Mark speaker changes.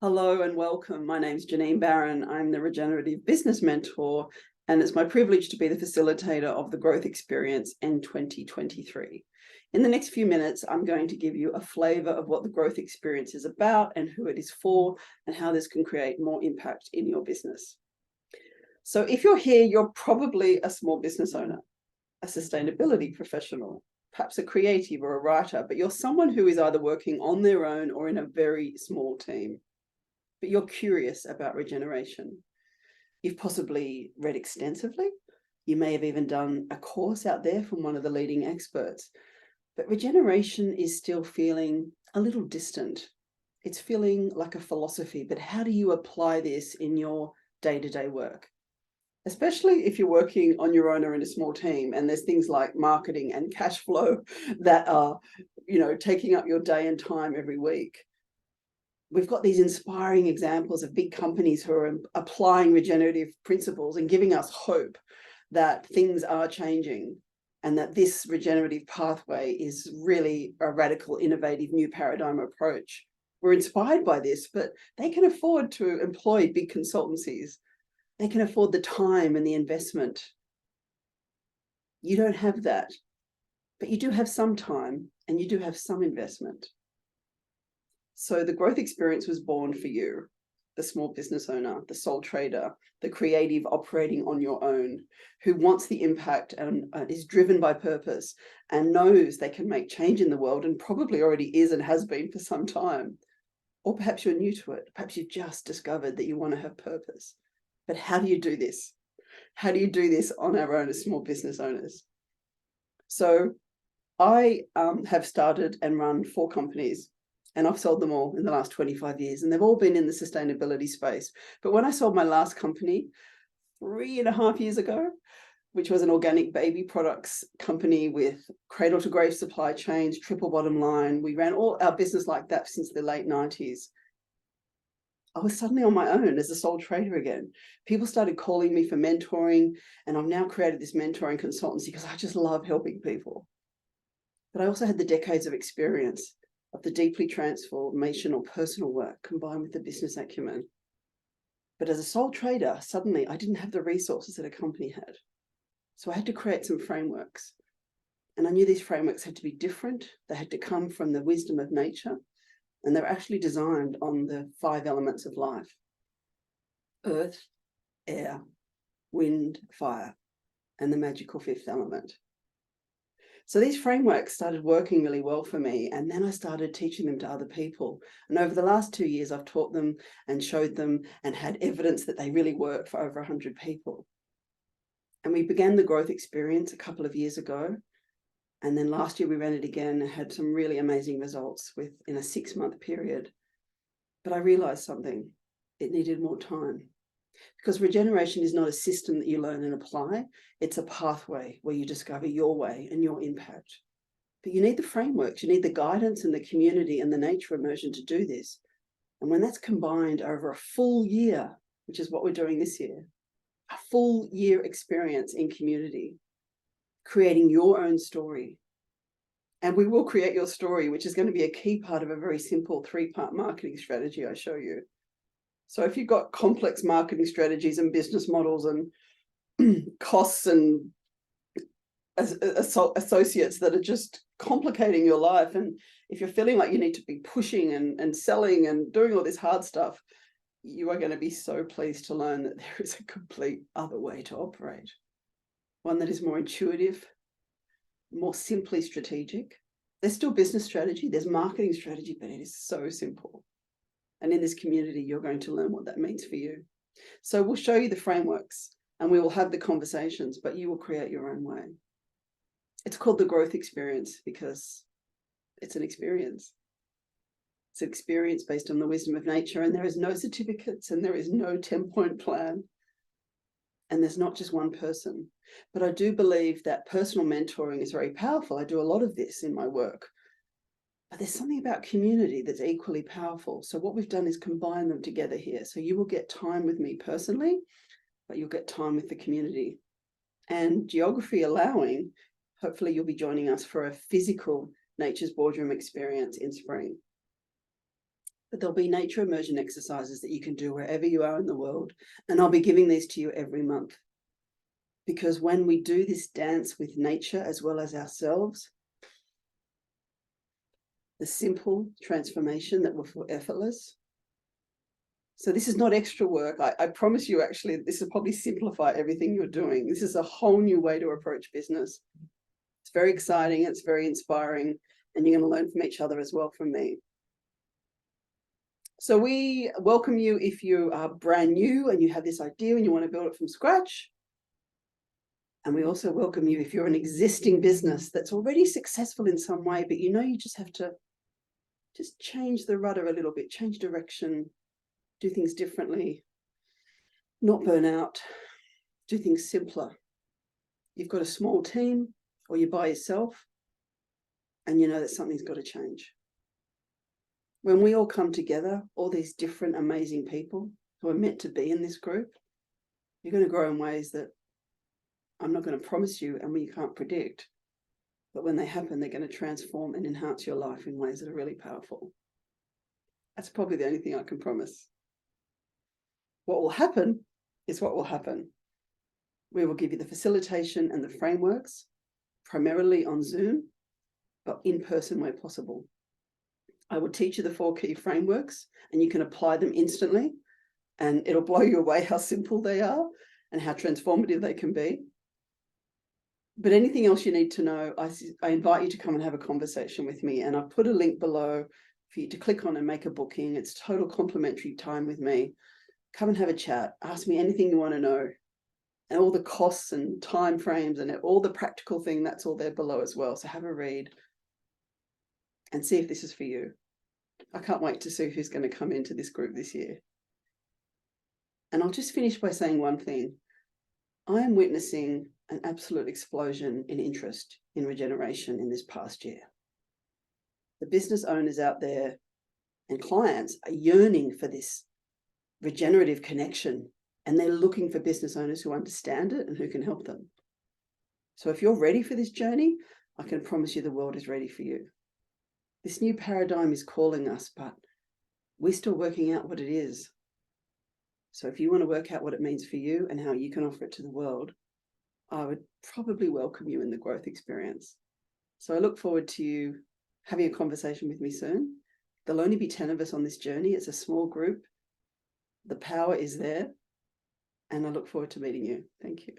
Speaker 1: Hello and welcome. My name's Jannine Barron. I'm the Regenerative Business Mentor, and it's my privilege to be the facilitator of the Growth Experience in 2023. In the next few minutes, I'm going to give you a flavor of what the Growth Experience is about and who it is for and how this can create more impact in your business. So if you're here, you're probably a small business owner, a sustainability professional, perhaps a creative or a writer, but you're someone who is either working on their own or in a very small team. But you're curious about regeneration. You've possibly read extensively. You may have even done a course out there from one of the leading experts. But regeneration is still feeling a little distant. It's feeling like a philosophy, but how do you apply this in your day-to-day work? Especially if you're working on your own or in a small team and there's things like marketing and cash flow that are, taking up your day and time every week. We've got these inspiring examples of big companies who are applying regenerative principles and giving us hope that things are changing and that this regenerative pathway is really a radical, innovative, new paradigm approach. We're inspired by this, but they can afford to employ big consultancies. They can afford the time and the investment. You don't have that, but you do have some time and you do have some investment. So the Growth Experience was born for you, the small business owner, the sole trader, the creative operating on your own, who wants the impact and is driven by purpose and knows they can make change in the world and probably already is and has been for some time. Or perhaps you're new to it. Perhaps you've just discovered that you want to have purpose. But how do you do this? How do you do this on our own as small business owners? So I have started and run 4 companies. And I've sold them all in the last 25 years, and they've all been in the sustainability space. But when I sold my last company 3.5 years ago, which was an organic baby products company with cradle to grave supply chains, triple bottom line, we ran all our business like that since the late 90s. I was suddenly on my own as a sole trader again. People started calling me for mentoring, and I've now created this mentoring consultancy because I just love helping people. But I also had the decades of experience of the deeply transformational personal work combined with the business acumen. But as a sole trader, suddenly I didn't have the resources that a company had. So I had to create some frameworks. And I knew these frameworks had to be different. They had to come from the wisdom of nature. And they're actually designed on the 5 elements of life: earth, air, wind, fire, and the magical 5th element. So these frameworks started working really well for me, and then I started teaching them to other people. And over the last 2 years, I've taught them and showed them and had evidence that they really work for over 100 people. And we began the Growth Experience a couple of years ago. And then last year we ran it again and had some really amazing results in a 6-month period. But I realized something. It needed more time. Because regeneration is not a system that you learn and apply. It's a pathway where you discover your way and your impact. But you need the frameworks, you need the guidance and the community and the nature immersion to do this. And when that's combined over a full year, which is what we're doing this year, a full year experience in community, creating your own story. And we will create your story, which is going to be a key part of a very simple 3-part marketing strategy I show you. So if you've got complex marketing strategies and business models and costs and associates that are just complicating your life, and if you're feeling like you need to be pushing and selling and doing all this hard stuff, you are going to be so pleased to learn that there is a complete other way to operate. One that is more intuitive, more simply strategic. There's still business strategy, there's marketing strategy, but it is so simple. And in this community, you're going to learn what that means for you. So we'll show you the frameworks and we will have the conversations, but you will create your own way. It's called the Growth Experience because it's an experience. It's an experience based on the wisdom of nature, and there is no certificates and there is no 10-point plan. And there's not just one person. But I do believe that personal mentoring is very powerful. I do a lot of this in my work. But there's something about community that's equally powerful. So what we've done is combine them together here. So you will get time with me personally, but you'll get time with the community. And geography allowing, hopefully you'll be joining us for a physical Nature's Boardroom experience in spring. but there'll be nature immersion exercises that you can do wherever you are in the world. And I'll be giving these to you every month. Because when we do this dance with nature as well as ourselves, the simple transformation that will feel effortless. So this is not extra work. I promise you, actually, this will probably simplify everything you're doing. This is a whole new way to approach business. It's very exciting. It's very inspiring. And you're going to learn from each other as well from me. So we welcome you if you are brand new and you have this idea and you want to build it from scratch. And we also welcome you if you're an existing business that's already successful in some way, but you know you just have to just change the rudder a little bit, change direction, do things differently, not burn out, do things simpler. You've got a small team or you're by yourself and you know that something's got to change. When we all come together, all these different amazing people who are meant to be in this group, you're going to grow in ways that I'm not going to promise you and we can't predict. But when they happen, they're going to transform and enhance your life in ways that are really powerful. That's probably the only thing I can promise. What will happen is what will happen. We will give you the facilitation and the frameworks, primarily on Zoom, but in person where possible. I will teach you the 4 key frameworks and you can apply them instantly. And it'll blow you away how simple they are and how transformative they can be. But anything else you need to know, I invite you to come and have a conversation with me. And I've put a link below for you to click on and make a booking. It's total complimentary time with me. Come and have a chat. Ask me anything you want to know. And all the costs and time frames and all the practical thing, that's all there below as well. So have a read and see if this is for you. I can't wait to see who's going to come into this group this year. And I'll just finish by saying one thing. I am witnessing an absolute explosion in interest in regeneration in this past year. The business owners out there and clients are yearning for this regenerative connection, and they're looking for business owners who understand it and who can help them. So if you're ready for this journey, I can promise you the world is ready for you. This new paradigm is calling us, but we're still working out what it is. So if you want to work out what it means for you and how you can offer it to the world, I would probably welcome you in the growth experience. So I look forward to you having a conversation with me soon. There'll only be 10 of us on this journey. It's a small group. The power is there. And I look forward to meeting you. Thank you.